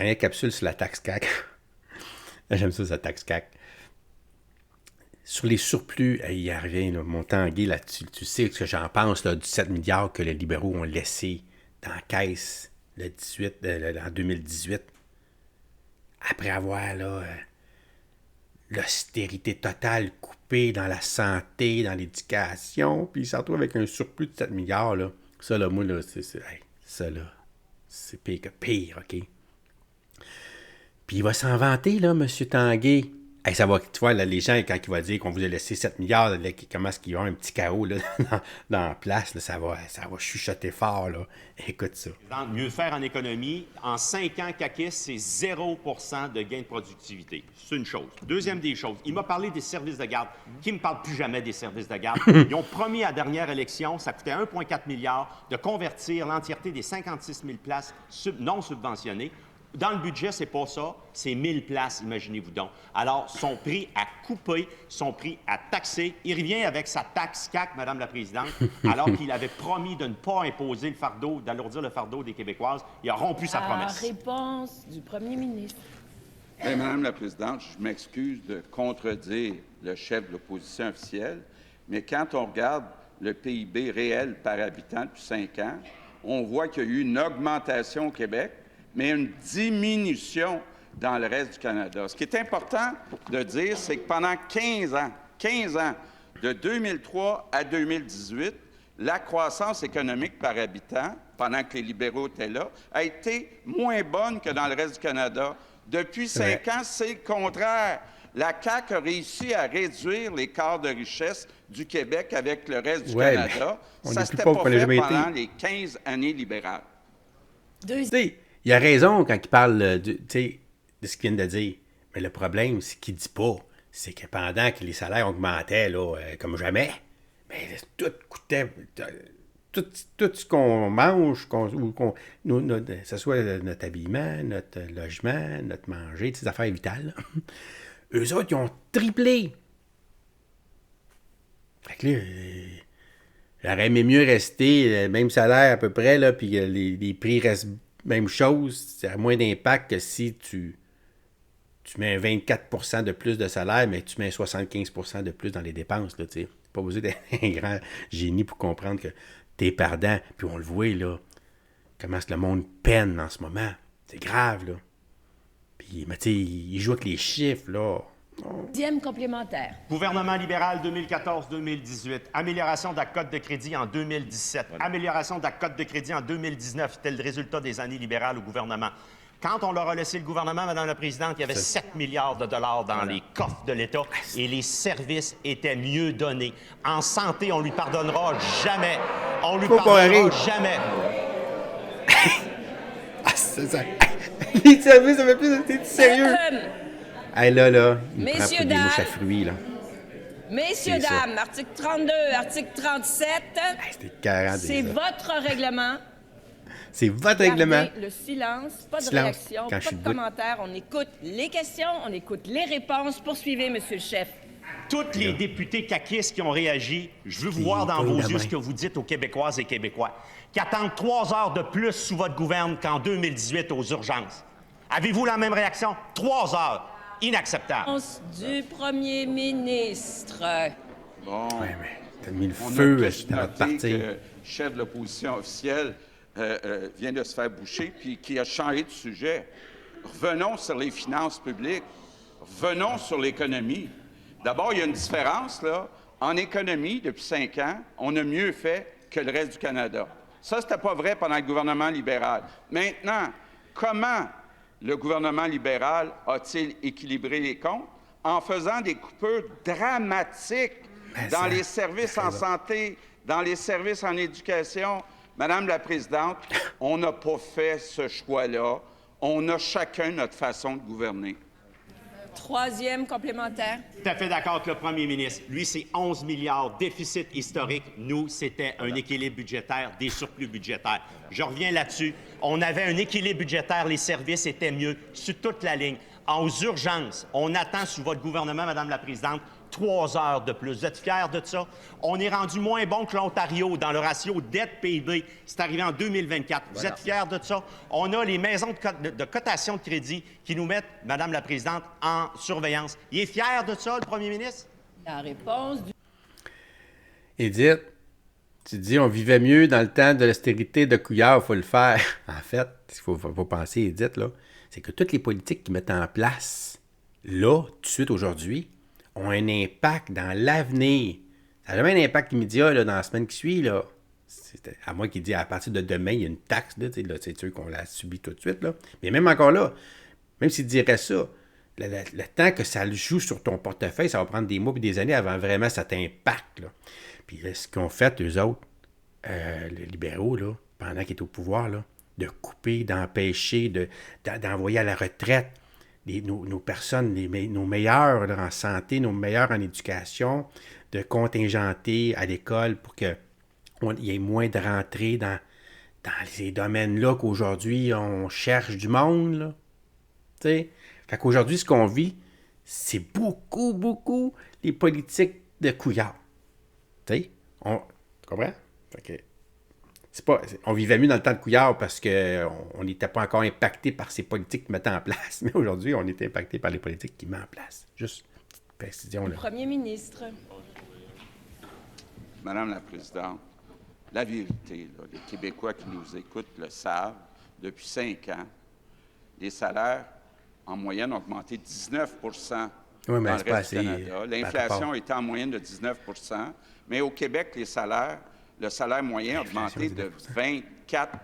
dernière capsule sur la taxe CAQ. J'aime ça, la taxe CAQ. Sur les surplus, il revient, là, mon Tanguay, là, tu sais ce que j'en pense, là, du 7 milliards que les libéraux ont laissé dans la caisse en 2018. Après avoir là, l'austérité totale coupée dans la santé, dans l'éducation, puis ils s'en retrouvent avec un surplus de 7 milliards. Là. Ça, là, moi, là, ça, là, c'est pire que pire, OK? Puis il va s'en vanter, là, M. Tanguay. Hey, ça va, tu vois, là, les gens, quand il va dire qu'on vous a laissé 7 milliards, là, comment est-ce qu'ils ont un petit chaos là, dans la place, là, ça va chuchoter fort. Là. Écoute ça. Mieux faire en économie, en 5 ans, CAQIS, c'est 0 % de gain de productivité. C'est une chose. Deuxième des choses, il m'a parlé des services de garde. Qui ne me parle plus jamais des services de garde? Ils ont promis à la dernière élection, ça coûtait 1,4 milliard, de convertir l'entièreté des 56 000 places non subventionnées. Dans le budget, c'est pas ça, c'est 1000 places, imaginez-vous donc. Alors, son prix à couper, son prix à taxer, il revient avec sa taxe CAQ, Madame la Présidente, alors qu'il avait promis de ne pas imposer le fardeau, d'alourdir le fardeau des Québécoises. Il a rompu sa promesse. Réponse du premier ministre. Bien, Madame la Présidente, je m'excuse de contredire le chef de l'opposition officielle, mais quand on regarde le PIB réel par habitant depuis 5 ans, on voit qu'il y a eu une augmentation au Québec, mais une diminution dans le reste du Canada. Ce qui est important de dire, c'est que pendant 15 ans, de 2003 à 2018, la croissance économique par habitant, pendant que les libéraux étaient là, a été moins bonne que dans le reste du Canada. Depuis 5 ans, c'est le contraire. La CAQ a réussi à réduire l'écart de richesse du Québec avec le reste du Canada. Ça ne s'était pas fait pendant les 15 années libérales. Il a raison quand il parle de ce qu'il vient de dire. Mais le problème, c'est qu'il ne dit pas. C'est que pendant que les salaires augmentaient là, comme jamais, mais tout coûtait. Tout ce qu'on mange, que ce soit notre habillement, notre logement, notre manger, ces affaires vitales, eux autres, ils ont triplé. Fait que là, j'aurais aimé mieux rester le même salaire à peu près, là, puis les prix restent même chose, ça a moins d'impact que si tu mets 24 % de plus de salaire, mais tu mets 75 % de plus dans les dépenses. Tu n'as pas besoin d'être un grand génie pour comprendre que tu es perdant. Puis on le voit, là, comment est-ce que le monde peine en ce moment. C'est grave, là. Puis, mais tu sais, il joue avec les chiffres, là. Deuxième complémentaire. Gouvernement libéral 2014-2018, amélioration de la cote de crédit en 2017, amélioration de la cote de crédit en 2019, c'était le résultat des années libérales au gouvernement. Quand on leur a laissé le gouvernement, Madame la Présidente, il y avait 7 milliards de dollars dans les coffres de l'État et les services étaient mieux donnés. En santé, on lui pardonnera jamais. On lui pardonnera jamais. C'est ça. Les services, ça fait plus... T'es sérieux? Hey, là, il me prend pour des mouches à fruits, là. Messieurs, dames, article 32, article 37, c'est votre règlement. C'est votre règlement. Le silence, pas de réaction, pas de commentaires. On écoute les questions, on écoute les réponses. Poursuivez, monsieur le chef. Tous les députés caquistes qui ont réagi, je veux vous voir dans vos yeux ce que vous dites aux Québécoises et Québécois, qui attendent 3 heures de plus sous votre gouvernement qu'en 2018 aux urgences. Avez-vous la même réaction? 3 heures. Inacceptable. Du premier ministre. Bon, mais t'as mis le feu dans notre parti. Que le chef de l'opposition officielle vient de se faire boucher puis qui a changé de sujet. Revenons sur les finances publiques. Revenons sur l'économie. D'abord, il y a une différence, là. En économie, depuis 5 ans, on a mieux fait que le reste du Canada. Ça, c'était pas vrai pendant le gouvernement libéral. Maintenant, comment le gouvernement libéral a-t-il équilibré les comptes? En faisant des coupures dramatiques dans les services en santé, dans les services en éducation. Madame la Présidente, on n'a pas fait ce choix-là. On a chacun notre façon de gouverner. Troisième complémentaire. Tout à fait d'accord avec le premier ministre. Lui, c'est 11 milliards, déficit historique. Nous, c'était un équilibre budgétaire, des surplus budgétaires. Je reviens là-dessus. On avait un équilibre budgétaire, les services étaient mieux sur toute la ligne. Aux urgences, on attend sous votre gouvernement, Madame la Présidente, 3 heures de plus. Vous êtes fiers de ça? On est rendu moins bon que l'Ontario dans le ratio dette-PIB. C'est arrivé en 2024. Vous êtes fiers de ça? On a les maisons de cotation de crédit qui nous mettent, Madame la Présidente, en surveillance. Il est fier de ça, le premier ministre? La réponse du... Edith, tu dis on vivait mieux dans le temps de l'austérité de Couillard, il faut le faire. En fait, il faut penser, Edith, là, c'est que toutes les politiques qu'ils mettent en place, là, tout de suite aujourd'hui, ont un impact dans l'avenir. Ça n'a jamais un impact immédiat là, dans la semaine qui suit. Là. À moins qu'il dise à partir de demain, il y a une taxe, là, c'est sûr qu'on la subit tout de suite. Là. Mais même encore là, même s'il dirait ça, le temps que ça joue sur ton portefeuille, ça va prendre des mois et des années avant vraiment ça t'impacte. Là. Puis là, ce qu'ils ont fait, eux autres, les libéraux, là, pendant qu'ils étaient au pouvoir, là, de couper, d'empêcher, d'envoyer à la retraite nos personnes, nos meilleurs là, en santé, nos meilleurs en éducation, de contingenter à l'école pour qu'il y ait moins de rentrées dans ces domaines-là qu'aujourd'hui, on cherche du monde. Là. T'sais? Fait qu'aujourd'hui, ce qu'on vit, c'est beaucoup les politiques de Couillard. Tu comprends? Fait que on vivait mieux dans le temps de Couillard parce qu'on n'était pas encore impacté par ces politiques qui mettaient en place. Mais aujourd'hui, on est impacté par les politiques qui mettent en place. Juste une petite précision là. Premier ministre. Madame la Présidente, la vérité, là, les Québécois qui nous écoutent le savent, depuis 5 ans, les salaires, en moyenne, ont augmenté 19 dans le reste du Canada. L'inflation était en moyenne de 19 mais au Québec, le salaire moyen a augmenté de 24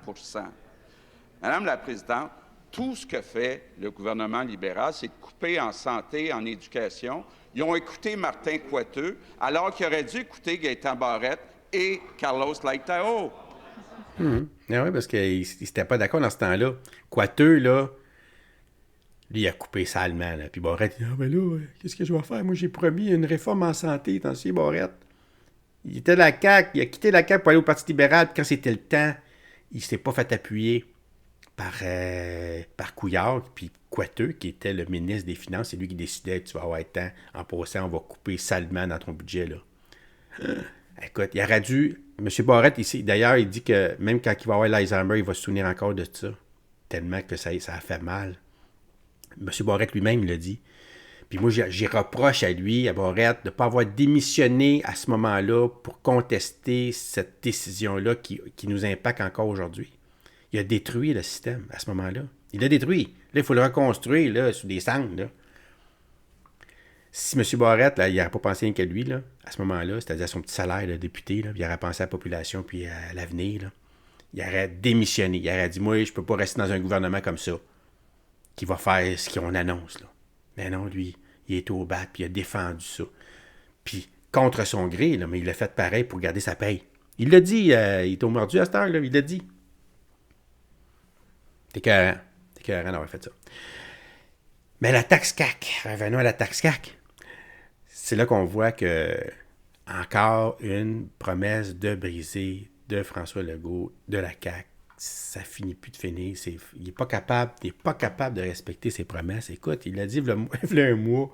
Madame la Présidente, tout ce que fait le gouvernement libéral, c'est de couper en santé, en éducation. Ils ont écouté Martin Coiteux, alors qu'ils auraient dû écouter Gaétan Barrette et Carlos Laitao. Ah oui, parce qu'ils n'étaient pas d'accord dans ce temps-là. Coiteux, là, lui, il a coupé salement. Là. Puis Barrette, il dit « Ah, ben là, qu'est-ce que je vais faire? Moi, j'ai promis une réforme en santé, t'en sais, Barrette. » Il était de la CAQ, il a quitté la CAQ pour aller au Parti libéral, puis quand c'était le temps, il ne s'est pas fait appuyer par Couillard, puis Coiteux, qui était le ministre des Finances, c'est lui qui décidait, tu vas avoir temps, en passant, on va couper salement dans ton budget, là. Écoute, il aurait dû... M. Barrette, ici, d'ailleurs, il dit que même quand il va avoir l'Alzheimer, il va se souvenir encore de ça, tellement que ça a fait mal. M. Barrette lui-même, il l'a dit. Puis moi, j'y reproche à lui, à Barrette, de ne pas avoir démissionné à ce moment-là pour contester cette décision-là qui nous impacte encore aujourd'hui. Il a détruit le système à ce moment-là. Il l'a détruit. Là, il faut le reconstruire là, sous des cendres. Là. Si M. Barrette, là, il n'aurait pas pensé rien qu'à lui, là, à ce moment-là, c'est-à-dire à son petit salaire de député, là, il aurait pensé à la population puis à l'avenir, là, il aurait démissionné. Il aurait dit, moi, je ne peux pas rester dans un gouvernement comme ça, qui va faire ce qu'on annonce. Là. Mais non, lui, il est au bat, puis il a défendu ça. Puis, contre son gré, là, mais il l'a fait pareil pour garder sa paye. Il l'a dit, il est au mordu à cette heure, là, il l'a dit. T'es écœurant d'avoir fait ça. Mais la taxe CAQ, revenons à la taxe CAQ. C'est là qu'on voit que encore une promesse de briser de François Legault, de la CAQ. Ça finit plus de finir. Il n'est pas capable de respecter ses promesses. Écoute, il l'a dit il y a un mois,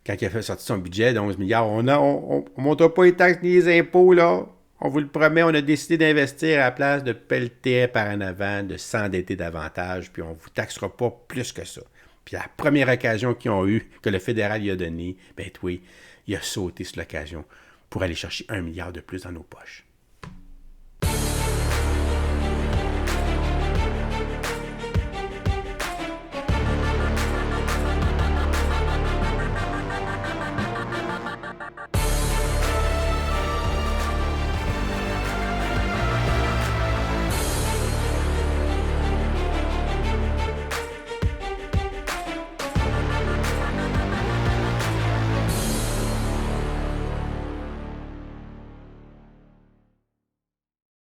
quand il a fait sortir son budget de 11 milliards, on ne montera pas les taxes ni les impôts, là. On vous le promet, on a décidé d'investir à la place de pelleter par en avant, de s'endetter davantage, puis on ne vous taxera pas plus que ça. Puis la première occasion qu'ils ont eue, que le fédéral lui a donnée, ben oui, il a sauté sur l'occasion pour aller chercher 1 milliard de plus dans nos poches.